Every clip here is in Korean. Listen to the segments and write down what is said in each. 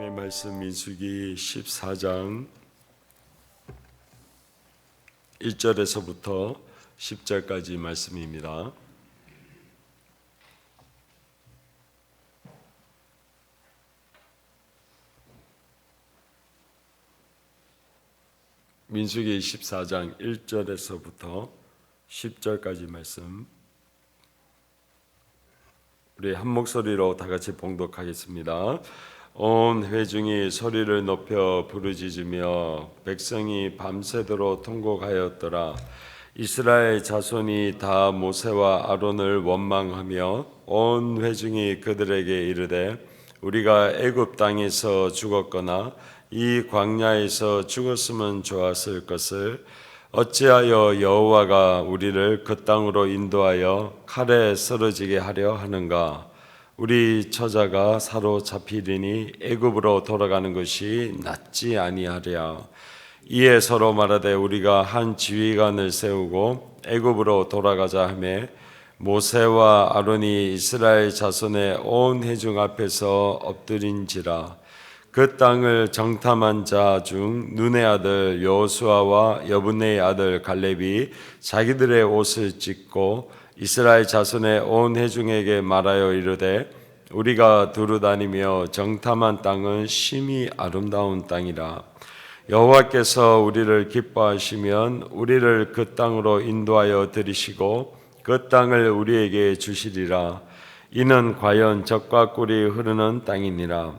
하나님의 말씀 민수기 14장 1절에서부터 10절까지 말씀입니다. 민수기 14장 1절에서부터 10절까지 말씀 우리 한 목소리로 다 같이 봉독하겠습니다. 온 회중이 소리를 높여 부르짖으며 백성이 밤새도록 통곡하였더라. 이스라엘 자손이 다 모세와 아론을 원망하며 온 회중이 그들에게 이르되 우리가 애굽 땅에서 죽었거나 이 광야에서 죽었으면 좋았을 것을 어찌하여 여호와가 우리를 그 땅으로 인도하여 칼에 쓰러지게 하려 하는가? 우리 처자가 사로잡히리니 애굽으로 돌아가는 것이 낫지 아니하랴. 이에 서로 말하되 우리가 한 지휘관을 세우고 애굽으로 돌아가자 하매 모세와 아론이 이스라엘 자손의 온 회중 앞에서 엎드린지라. 그 땅을 정탐한 자 중 눈의 아들 여호수아와 여분의 아들 갈렙이 자기들의 옷을 찢고 이스라엘 자손의 온 회중에게 말하여 이르되 우리가 두루다니며 정탐한 땅은 심히 아름다운 땅이라. 여호와께서 우리를 기뻐하시면 우리를 그 땅으로 인도하여 들이시고 그 땅을 우리에게 주시리라. 이는 과연 젖과 꿀이 흐르는 땅이니라.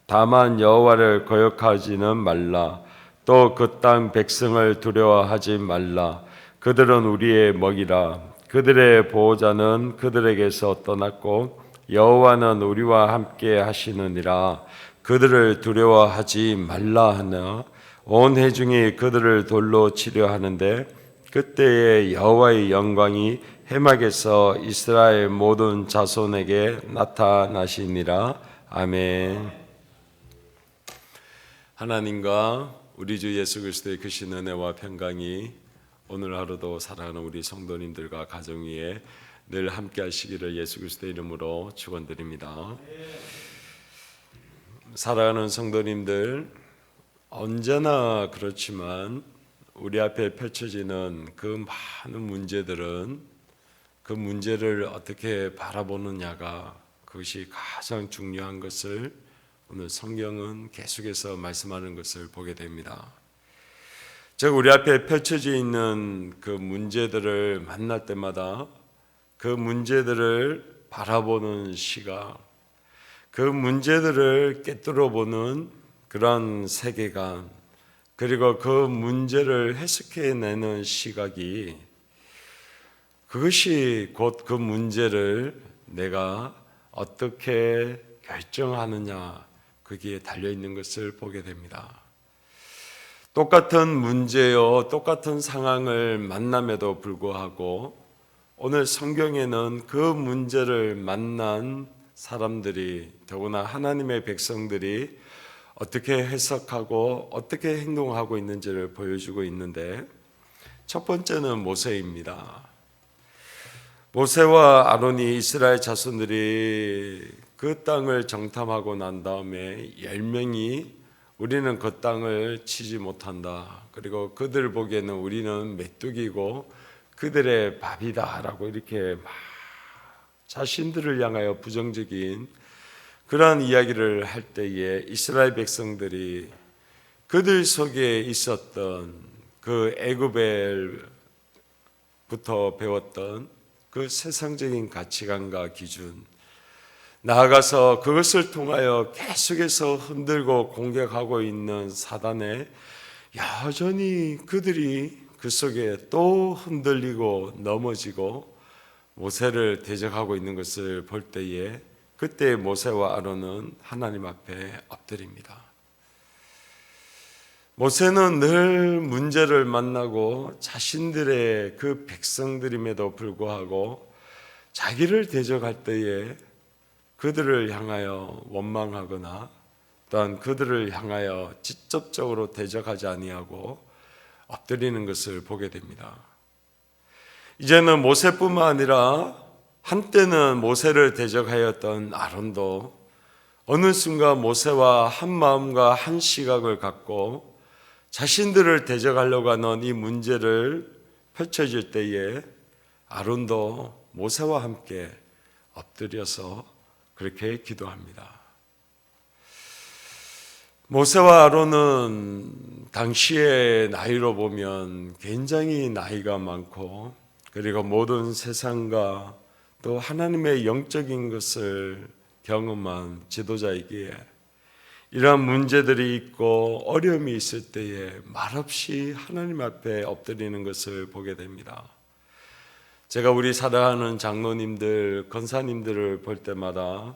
다만 여호와를 거역하지는 말라. 또 그 땅 백성을 두려워하지 말라. 그들은 우리의 먹이라. 그들의 보호자는 그들에게서 떠났고 여호와는 우리와 함께 하시느니라. 그들을 두려워하지 말라 하나 온 회중이 그들을 돌로 치려 하는데 그때에 여호와의 영광이 해막에서 이스라엘 모든 자손에게 나타나시니라. 아멘. 하나님과 우리 주 예수 그리스도의 크신 은혜와 평강이 오늘 하루도 사랑하는 우리 성도님들과 가정 위에 늘 함께 하시기를 예수 그리스도의 이름으로 축원드립니다. 사랑하는 성도님들, 언제나 그렇지만 우리 앞에 펼쳐지는 그 많은 문제들은 그 문제를 어떻게 바라보느냐가 그것이 가장 중요한 것을 오늘 성경은 계속해서 말씀하는 것을 보게 됩니다. 즉 우리 앞에 펼쳐져 있는 그 문제들을 만날 때마다 그 문제들을 바라보는 시각, 그 문제들을 꿰뚫어 보는 그런 세계관, 그리고 그 문제를 해석해내는 시각이 그것이 곧 그 문제를 내가 어떻게 결정하느냐 거기에 달려있는 것을 보게 됩니다. 똑같은 문제요, 똑같은 상황을 만남에도 불구하고 오늘 성경에는 그 문제를 만난 사람들이 더구나 하나님의 백성들이 어떻게 해석하고 어떻게 행동하고 있는지를 보여주고 있는데 첫 번째는 모세입니다. 모세와 아론이 이스라엘 자손들이 그 땅을 정탐하고 난 다음에 10명이 우리는 그 땅을 치지 못한다. 그리고 그들 보기에는 우리는 메뚜기고 그들의 밥이다 라고 이렇게 막 자신들을 향하여 부정적인 그러한 이야기를 할 때에 이스라엘 백성들이 그들 속에 있었던 그 애굽에부터 배웠던 그 세상적인 가치관과 기준, 나아가서 그것을 통하여 계속해서 흔들고 공격하고 있는 사단에 여전히 그들이 그 속에 또 흔들리고 넘어지고 모세를 대적하고 있는 것을 볼 때에 그때 모세와 아론은 하나님 앞에 엎드립니다. 모세는 늘 문제를 만나고 자신들의 그 백성들임에도 불구하고 자기를 대적할 때에 그들을 향하여 원망하거나 또한 그들을 향하여 직접적으로 대적하지 아니하고 엎드리는 것을 보게 됩니다. 이제는 모세뿐만 아니라 한때는 모세를 대적하였던 아론도 어느 순간 모세와 한 마음과 한 시각을 갖고 자신들을 대적하려고 하는 이 문제를 펼쳐질 때에 아론도 모세와 함께 엎드려서 그렇게 기도합니다. 모세와 아론은 당시의 나이로 보면 굉장히 나이가 많고, 그리고 모든 세상과 또 하나님의 영적인 것을 경험한 지도자이기에 이러한 문제들이 있고 어려움이 있을 때에 말없이 하나님 앞에 엎드리는 것을 보게 됩니다. 제가 우리 사랑하는 장로님들, 권사님들을 볼 때마다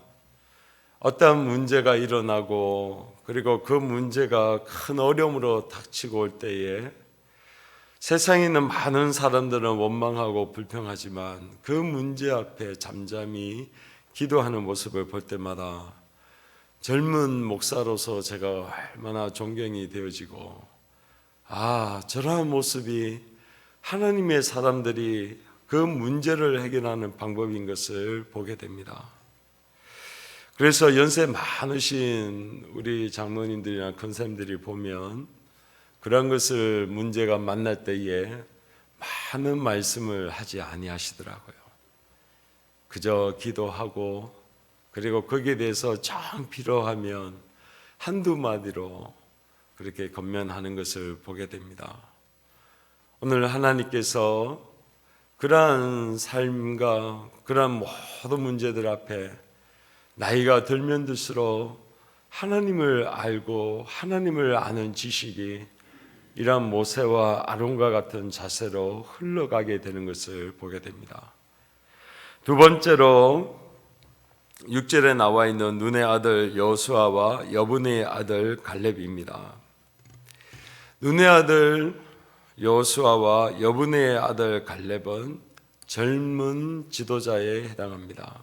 어떠한 문제가 일어나고, 그리고 그 문제가 큰 어려움으로 닥치고 올 때에 세상에 있는 많은 사람들은 원망하고 불평하지만 그 문제 앞에 잠잠히 기도하는 모습을 볼 때마다 젊은 목사로서 제가 얼마나 존경이 되어지고, 저러한 모습이 하나님의 사람들이 그 문제를 해결하는 방법인 것을 보게 됩니다. 그래서 연세 많으신 우리 장로님들이나 권사님들이 보면 그런 것을 문제가 만날 때에 많은 말씀을 하지 아니하시더라고요. 그저 기도하고, 그리고 거기에 대해서 정 필요하면 한두 마디로 그렇게 권면하는 것을 보게 됩니다. 오늘 하나님께서 그러한 삶과 그러한 모든 문제들 앞에 나이가 들면 들수록 하나님을 알고 하나님을 아는 지식이 이러한 모세와 아론과 같은 자세로 흘러가게 되는 것을 보게 됩니다. 두 번째로 6절에 나와 있는 눈의 아들 여호수아와 여분의 아들 갈렙입니다. 눈의 아들 여호수아와 여분의 아들 갈렙은 젊은 지도자에 해당합니다.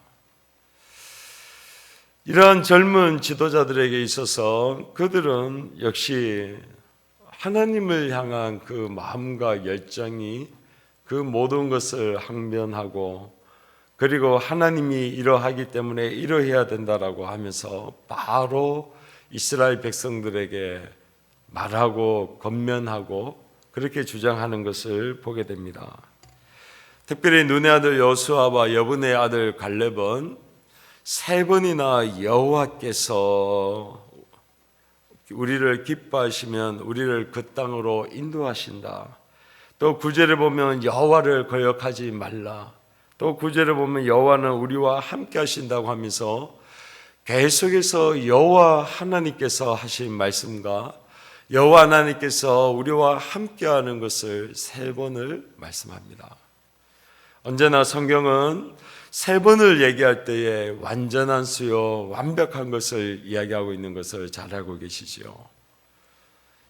이러한 젊은 지도자들에게 있어서 그들은 역시 하나님을 향한 그 마음과 열정이 그 모든 것을 항변하고, 그리고 하나님이 이러하기 때문에 이러해야 된다라고 하면서 바로 이스라엘 백성들에게 말하고 권면하고 그렇게 주장하는 것을 보게 됩니다. 특별히 눈의 아들 여호수아와 여분의 아들 갈렙은 세 번이나 여호와께서 우리를 기뻐하시면 우리를 그 땅으로 인도하신다. 또 9절에 보면 여호와를 거역하지 말라. 또 9절에 보면 여호와는 우리와 함께 하신다고 하면서 계속해서 여호와 하나님께서 하신 말씀과 여호와 하나님께서 우리와 함께하는 것을 세 번을 말씀합니다. 언제나 성경은 세 번을 얘기할 때에 완전한 수요, 완벽한 것을 이야기하고 있는 것을 잘 알고 계시죠.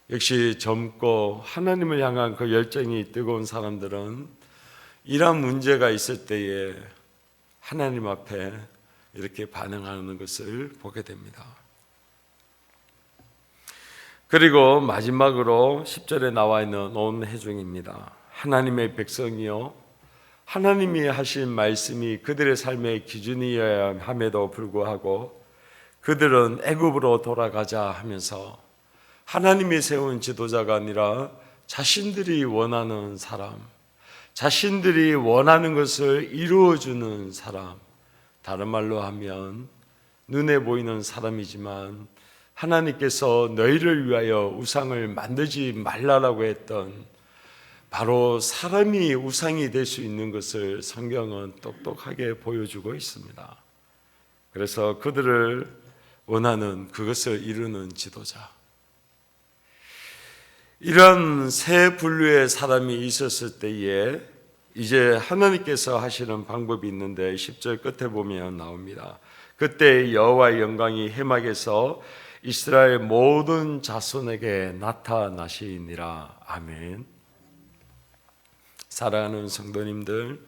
역시 젊고 하나님을 향한 그 열정이 뜨거운 사람들은 이러한 문제가 있을 때에 하나님 앞에 이렇게 반응하는 것을 보게 됩니다. 그리고 마지막으로 10절에 나와 있는 온 회중입니다. 하나님의 백성이요, 하나님이 하신 말씀이 그들의 삶의 기준이어야 함에도 불구하고 그들은 애굽으로 돌아가자 하면서 하나님이 세운 지도자가 아니라 자신들이 원하는 사람, 자신들이 원하는 것을 이루어주는 사람, 다른 말로 하면 눈에 보이는 사람이지만 하나님께서 너희를 위하여 우상을 만들지 말라라고 했던 바로 사람이 우상이 될 수 있는 것을 성경은 똑똑하게 보여주고 있습니다. 그래서 그들을 원하는 그것을 이루는 지도자, 이런 세 분류의 사람이 있었을 때에 이제 하나님께서 하시는 방법이 있는데 10절 끝에 보면 나옵니다. 그때 여호와의 영광이 해막에서 이스라엘 모든 자손에게 나타나시니라. 아멘. 사랑하는 성도님들,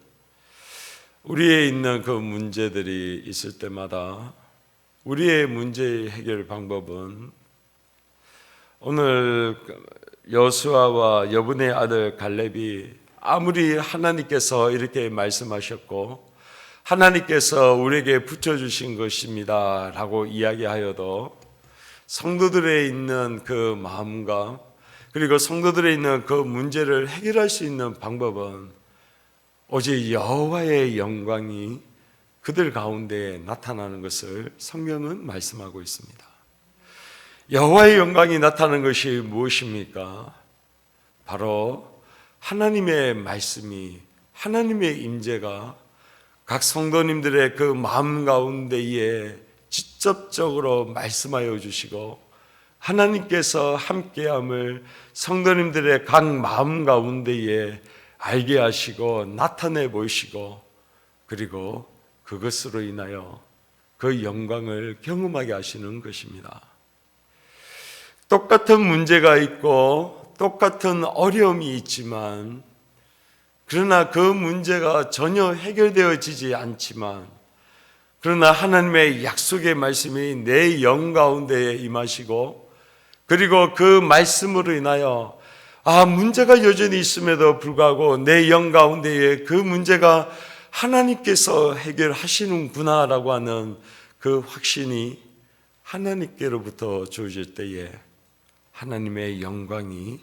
우리의 있는 그 문제들이 있을 때마다 우리의 문제 해결 방법은 오늘 여호수아와 여분의 아들 갈렙이 아무리 하나님께서 이렇게 말씀하셨고 하나님께서 우리에게 붙여주신 것입니다 라고 이야기하여도 성도들에 있는 그 마음과 그리고 성도들에 있는 그 문제를 해결할 수 있는 방법은 오직 여호와의 영광이 그들 가운데 나타나는 것을 성경은 말씀하고 있습니다. 여호와의 영광이 나타나는 것이 무엇입니까? 바로 하나님의 말씀이, 하나님의 임재가 각 성도님들의 그 마음 가운데에 직접적으로 말씀하여 주시고 하나님께서 함께함을 성도님들의 각 마음 가운데에 알게 하시고 나타내 보이시고 그리고 그것으로 인하여 그 영광을 경험하게 하시는 것입니다. 똑같은 문제가 있고 똑같은 어려움이 있지만 그러나 그 문제가 전혀 해결되어지지 않지만 그러나 하나님의 약속의 말씀이 내 영 가운데에 임하시고 그리고 그 말씀으로 인하여 문제가 여전히 있음에도 불구하고 내 영 가운데에 그 문제가 하나님께서 해결하시는구나 라고 하는 그 확신이 하나님께로부터 주어질 때에 하나님의 영광이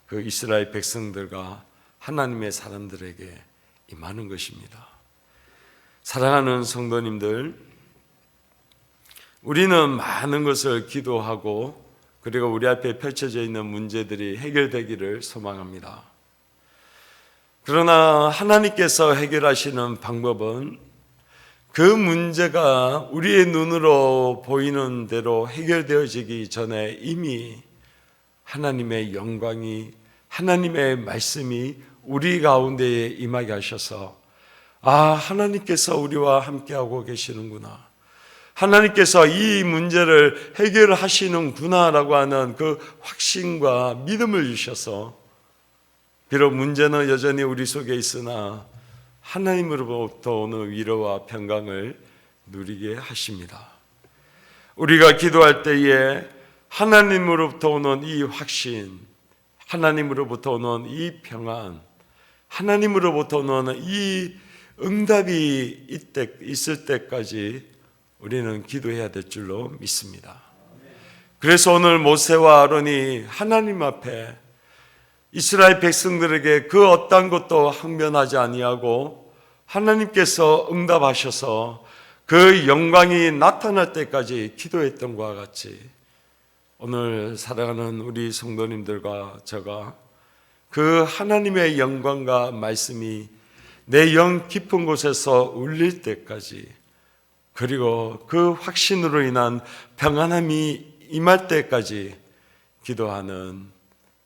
그 이스라엘 백성들과 하나님의 사람들에게 임하는 것입니다. 사랑하는 성도님들, 우리는 많은 것을 기도하고 그리고 우리 앞에 펼쳐져 있는 문제들이 해결되기를 소망합니다. 그러나 하나님께서 해결하시는 방법은 그 문제가 우리의 눈으로 보이는 대로 해결되어지기 전에 이미 하나님의 영광이, 하나님의 말씀이 우리 가운데에 임하게 하셔서 하나님께서 우리와 함께하고 계시는구나, 하나님께서 이 문제를 해결하시는구나 라고 하는 그 확신과 믿음을 주셔서 비록 문제는 여전히 우리 속에 있으나 하나님으로부터 오는 위로와 평강을 누리게 하십니다. 우리가 기도할 때에 하나님으로부터 오는 이 확신, 하나님으로부터 오는 이 평안, 하나님으로부터 오는 이 응답이 있을 때까지 우리는 기도해야 될 줄로 믿습니다. 그래서 오늘 모세와 아론이 하나님 앞에 이스라엘 백성들에게 그 어떤 것도 항변하지 아니하고 하나님께서 응답하셔서 그 영광이 나타날 때까지 기도했던 것과 같이 오늘 사랑하는 우리 성도님들과 제가 그 하나님의 영광과 말씀이 내 영 깊은 곳에서 울릴 때까지 그리고 그 확신으로 인한 평안함이 임할 때까지 기도하는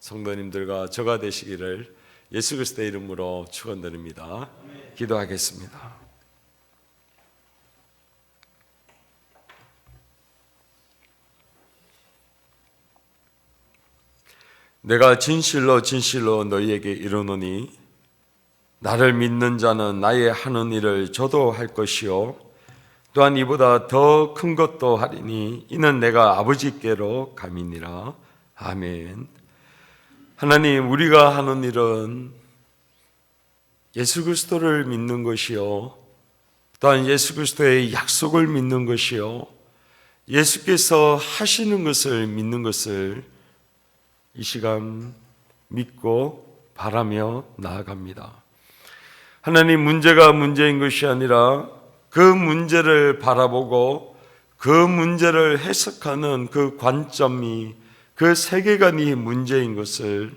성도님들과 저가 되시기를 예수 그리스도의 이름으로 축원드립니다. 기도하겠습니다. 내가 진실로 진실로 너희에게 이르노니 나를 믿는 자는 나의 하는 일을 저도 할 것이요 또한 이보다 더 큰 것도 하리니 이는 내가 아버지께로 감이니라. 아멘. 하나님, 우리가 하는 일은 예수 그리스도를 믿는 것이요 또한 예수 그리스도의 약속을 믿는 것이요 예수께서 하시는 것을 믿는 것을 이 시간 믿고 바라며 나아갑니다. 하나님, 문제가 문제인 것이 아니라 그 문제를 바라보고 그 문제를 해석하는 그 관점이, 그 세계관이 문제인 것을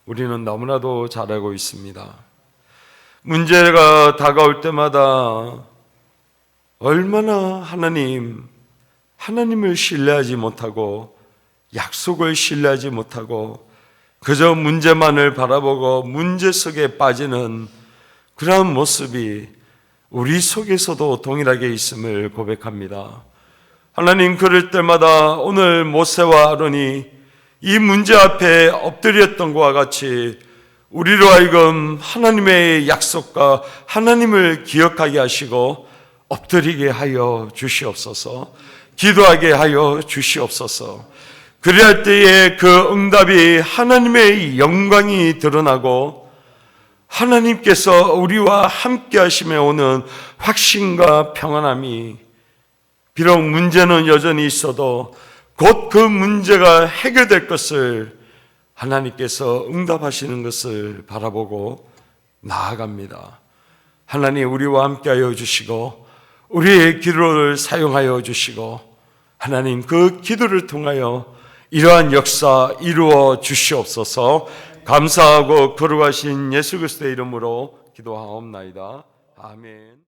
우리는 너무나도 잘 알고 있습니다. 문제가 다가올 때마다 얼마나 하나님을 신뢰하지 못하고 약속을 신뢰하지 못하고 그저 문제만을 바라보고 문제 속에 빠지는 그러한 모습이 우리 속에서도 동일하게 있음을 고백합니다. 하나님, 그럴 때마다 오늘 모세와 아론이 이 문제 앞에 엎드렸던 것과 같이 우리로 하여금 하나님의 약속과 하나님을 기억하게 하시고 엎드리게 하여 주시옵소서, 기도하게 하여 주시옵소서. 그럴 때에 그 응답이 하나님의 영광이 드러나고 하나님께서 우리와 함께 하심에 오는 확신과 평안함이, 비록 문제는 여전히 있어도 곧 그 문제가 해결될 것을 하나님께서 응답하시는 것을 바라보고 나아갑니다. 하나님, 우리와 함께하여 주시고 우리의 기도를 사용하여 주시고, 하나님, 그 기도를 통하여 이러한 역사 이루어 주시옵소서. 감사하고 거룩하신 예수 그리스도의 이름으로 기도하옵나이다. 아멘.